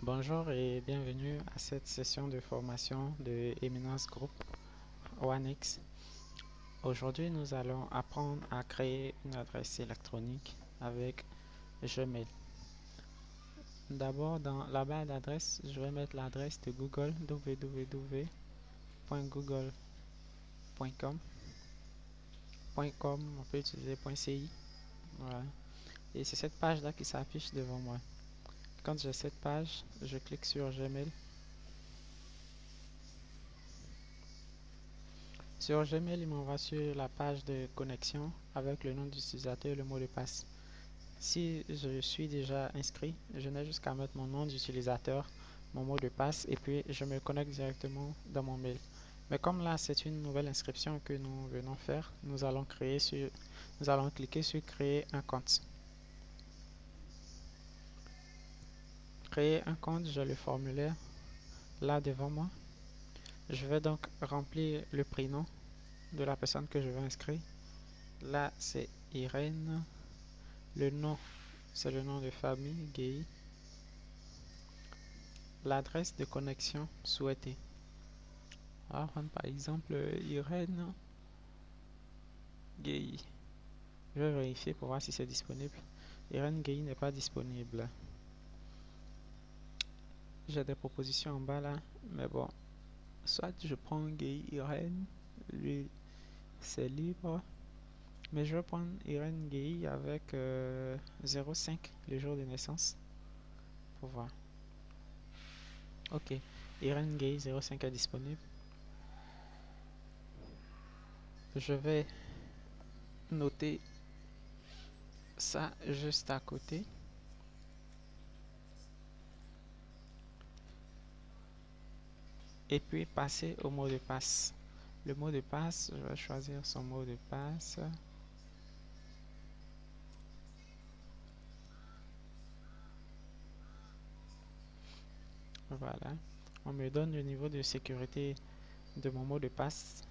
Bonjour et bienvenue à cette session de formation de Eminence Group OneX. Aujourd'hui, nous allons apprendre à créer une adresse électronique avec Gmail. D'abord, dans la barre d'adresse, je vais mettre l'adresse de Google www.google.com. .com, on peut utiliser .ci. Voilà. Et c'est cette page-là qui s'affiche devant moi. Quand j'ai cette page, je clique sur Gmail. Sur Gmail, il m'envoie sur la page de connexion avec le nom d'utilisateur et le mot de passe. Si je suis déjà inscrit, je n'ai juste qu'à mettre mon nom d'utilisateur, mon mot de passe et puis je me connecte directement dans mon mail. Mais comme là, c'est une nouvelle inscription que nous venons faire, nous allons cliquer sur créer un compte. Créer un compte, j'ai le formulaire là devant moi. Je vais donc remplir le prénom de la personne que je veux inscrire. Là, c'est Irène. Le nom, c'est le nom de famille, Gay. L'adresse de connexion souhaitée. On va prendre par exemple Irène Gay. Je vais vérifier pour voir si c'est disponible. Irène Gay n'est pas disponible. J'ai des propositions en bas là, mais bon. Soit je prends Gay Irène, lui c'est libre. Mais je vais prendre Irène Gay avec 05, le jour de naissance, pour voir. Ok, Irène Gay 05 est disponible. Je vais noter ça juste à côté. Et puis passer au mot de passe. Le mot de passe, je vais choisir son mot de passe. Voilà. On me donne le niveau de sécurité de mon mot de passe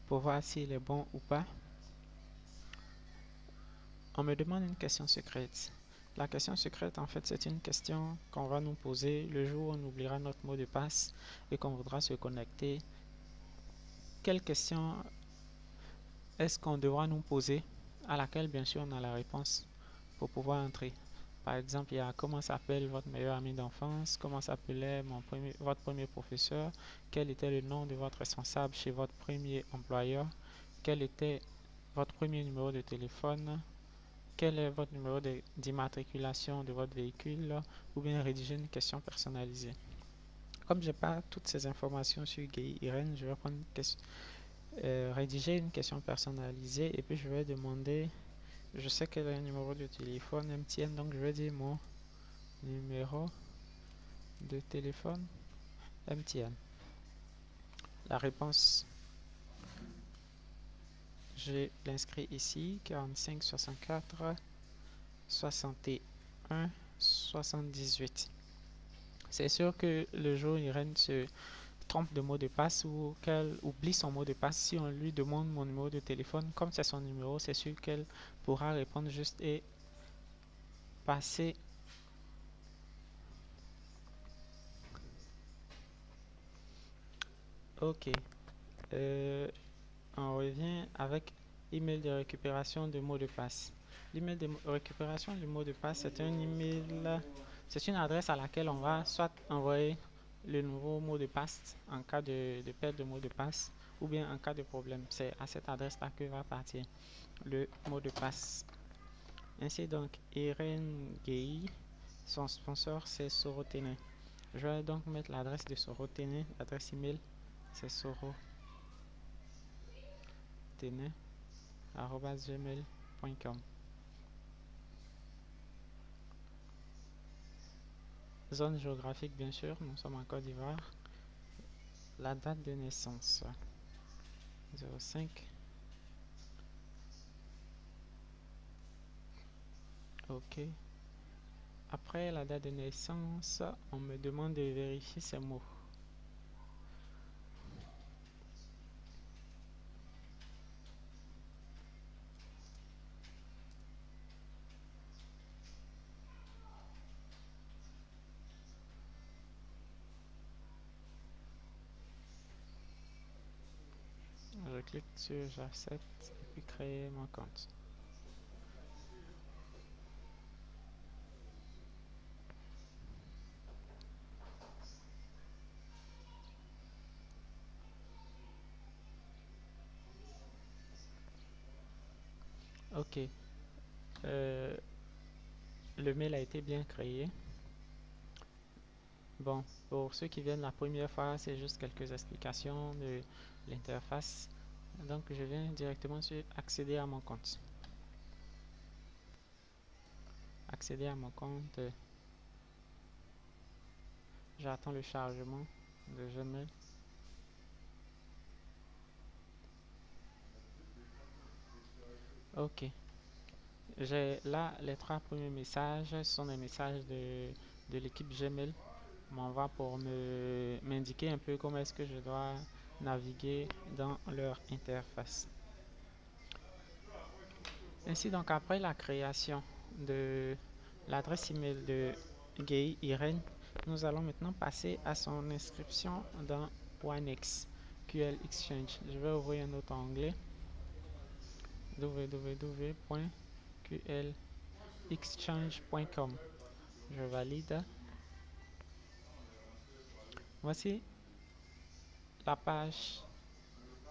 pour voir s'il est bon ou pas. On me demande une question secrète. La question secrète, en fait, c'est une question qu'on va nous poser le jour où on oubliera notre mot de passe et qu'on voudra se connecter. Quelle question est-ce qu'on devra nous poser, à laquelle, bien sûr, on a la réponse pour pouvoir entrer? Par exemple, il y a comment s'appelle votre meilleur ami d'enfance, comment s'appelait votre premier professeur, quel était le nom de votre responsable chez votre premier employeur, quel était votre premier numéro de téléphone, quel est votre numéro d'immatriculation de votre véhicule, ou bien rédiger une question personnalisée. Comme je n'ai pas toutes ces informations sur Gay Irene, je vais prendre rédiger une question personnalisée et puis je vais demander, je sais qu'elle a un numéro de téléphone MTN, donc je vais dire mon numéro de téléphone MTN. La réponse, je l'inscris ici, 45 64 61 78. C'est sûr que le jour où Irène se trompe de mot de passe ou qu'elle oublie son mot de passe, si on lui demande mon numéro de téléphone, comme c'est son numéro, c'est sûr qu'elle pourra répondre juste et passer. Ok. Euh, on revient avec email de récupération de mot de passe. L'email de récupération du mot de passe, c'est un email, c'est une adresse à laquelle on va soit envoyer le nouveau mot de passe en cas de perte de mot de passe ou bien en cas de problème. C'est à cette adresse-là que va partir le mot de passe. Ainsi donc, Irene Gay, son sponsor c'est Sorotene. Je vais donc mettre l'adresse de Sorotene, l'adresse email c'est sorotene@gmail.com. Zone géographique, bien sûr, nous sommes en Côte d'Ivoire. La date de naissance 05. Ok. Après la date de naissance, on me demande de vérifier ces mots. clique sur j'accepte et puis créer mon compte. Ok, euh, le mail a été bien créé. Bon, pour ceux qui viennent la première fois, c'est juste quelques explications de l'interface. Donc, je viens directement sur accéder à mon compte. Accéder à mon compte, j'attends le chargement de Gmail. Ok, j'ai là les trois premiers messages, ce sont des messages de l'équipe Gmail. M'envoie pour m'indiquer un peu comment est-ce que je dois naviguer dans leur interface. Ainsi donc après la création de l'adresse email de Gay Irene, nous allons maintenant passer à son inscription dans OneX QL Exchange. Je vais ouvrir un autre onglet www.qlexchange.com. Je valide. Voici la page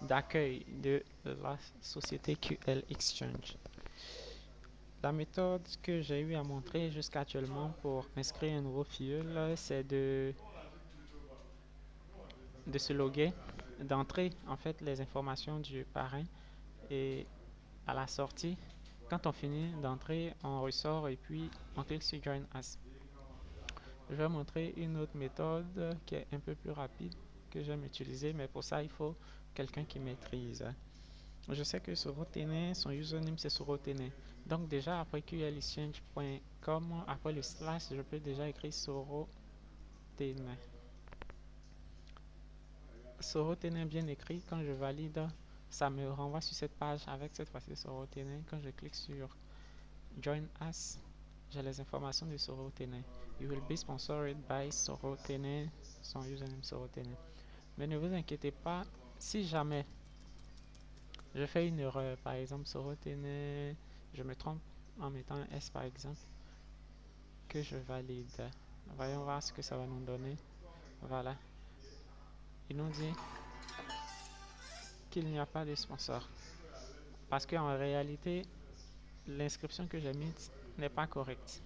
d'accueil de la société QL Exchange. La méthode que j'ai eu à montrer jusqu'à actuellement pour inscrire un nouveau filleul, c'est de se loguer, d'entrer en fait les informations du parrain et à la sortie, quand on finit d'entrer, on ressort et puis on clique sur Join Us. Je vais montrer une autre méthode qui est un peu plus rapide que j'aime utiliser, mais pour ça il faut quelqu'un qui maîtrise. Je sais que Sorotene, son username c'est Sorotene. Donc déjà après qlexchange.com, après le slash, je peux déjà écrire Sorotene. Sorotene bien écrit, quand je valide, ça me renvoie sur cette page avec cette fois-ci Sorotene. Quand je clique sur Join Us, j'ai les informations de Sorotene. You will be sponsored by Sorotene, son username Sorotene. Mais ne vous inquiétez pas, si jamais je fais une erreur, par exemple Sorotene, je me trompe en mettant un S par exemple, que je valide. Voyons voir ce que ça va nous donner. Voilà. Il nous dit qu'il n'y a pas de sponsor. Parce qu'en réalité, l'inscription que j'ai mise n'est pas correcte.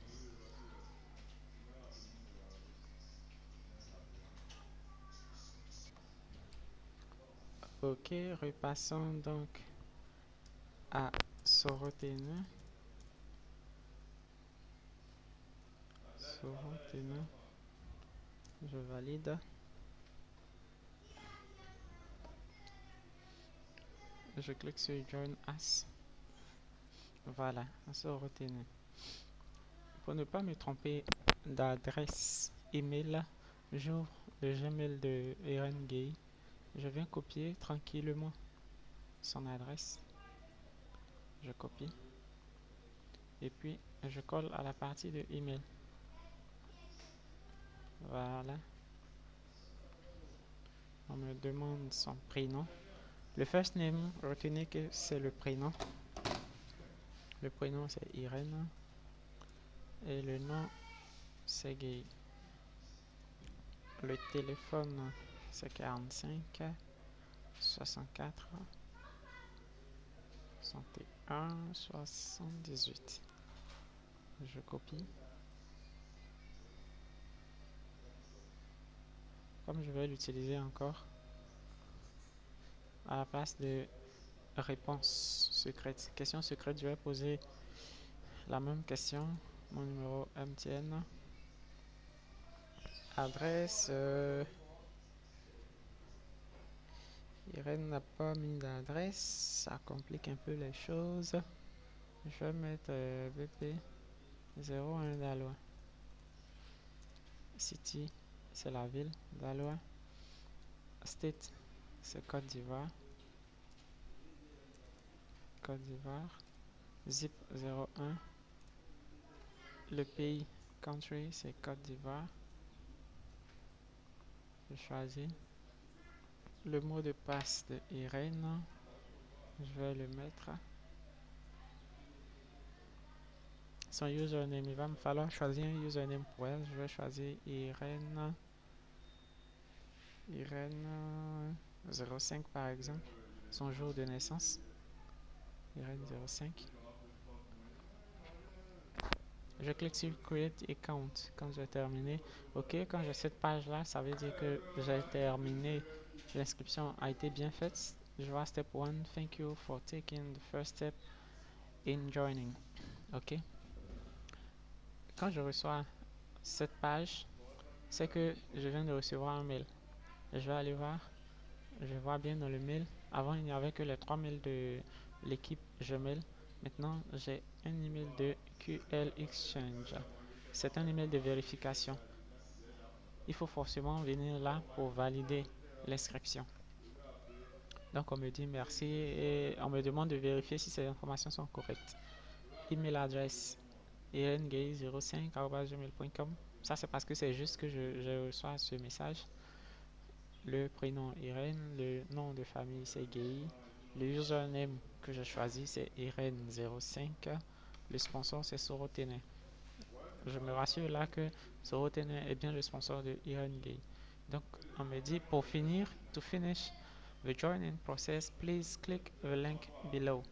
Ok, repassons donc à Sorotene. Sorotene. Je valide. Je clique sur Join Us. Voilà, Sorotene. Pour ne pas me tromper d'adresse email, j'ouvre le Gmail de Irene Gay. Je viens copier tranquillement son adresse. Je copie. Et puis, je colle à la partie de email. Voilà. On me demande son prénom. Le first name, retenez que c'est le prénom. Le prénom, c'est Irene. Et le nom, c'est Gay. Le téléphone, c'est 45 64 61 78. Je copie. Comme je vais l'utiliser encore, à la place de réponse secrète, question secrète, je vais poser la même question. Mon numéro MTN. Adresse. Irène n'a pas mis d'adresse. Ça complique un peu les choses. Je vais mettre BP 01 Daloa. City, c'est la ville d'Aloa. State, c'est Côte d'Ivoire. Côte d'Ivoire. Zip 01. Le pays, country, c'est Côte d'Ivoire. Je choisis. Le mot de passe de Irène. Je vais le mettre. Son username, il va me falloir choisir un username pour elle. Je vais choisir Irène 05 par exemple. Son jour de naissance. Irène 05. Je clique sur Create Account quand j'ai terminé. Ok, quand j'ai cette page là, ça veut dire que j'ai terminé. L'inscription a été bien faite. Je vois Step 1. Thank you for taking the first step in joining. Ok. Quand je reçois cette page, c'est que je viens de recevoir un mail. Je vais aller voir. Je vois bien dans le mail. Avant, il n'y avait que les 3 mails de l'équipe Gmail. Maintenant, j'ai un email de QL Exchange. C'est un email de vérification. Il faut forcément venir là pour valider l'inscription. Donc, on me dit merci et on me demande de vérifier si ces informations sont correctes. Email adresse irengay05@gmail.com. Ça, c'est parce que c'est juste que je reçois ce message. Le prénom Irène, le nom de famille c'est Gay. Le username que j'ai choisi c'est Irène05. Le sponsor c'est Sorotene. Je me rassure là que Sorotene est bien le sponsor de Irène Gay. Donc on me dit pour finir, to finish the joining process, please click the link below.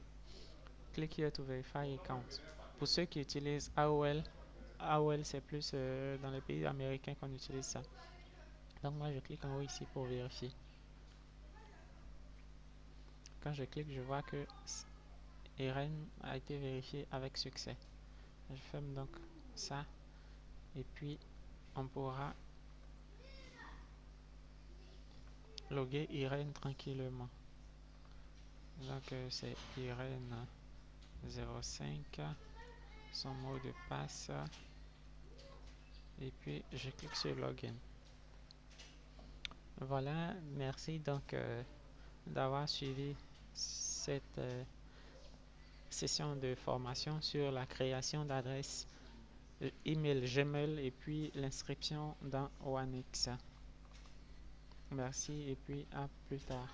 Click here to verify account. Pour ceux qui utilisent AOL, AOL c'est plus dans les pays américains qu'on utilise ça. Donc moi je clique en haut ici pour vérifier. Quand je clique, je vois que Irène a été vérifié avec succès. Je ferme donc ça et puis on pourra loguer Irène tranquillement. Donc c'est Irène 05, son mot de passe et puis je clique sur login. Voilà, merci donc d'avoir suivi cette session de formation sur la création d'adresses email Gmail et puis l'inscription dans OneX. Merci et puis à plus tard.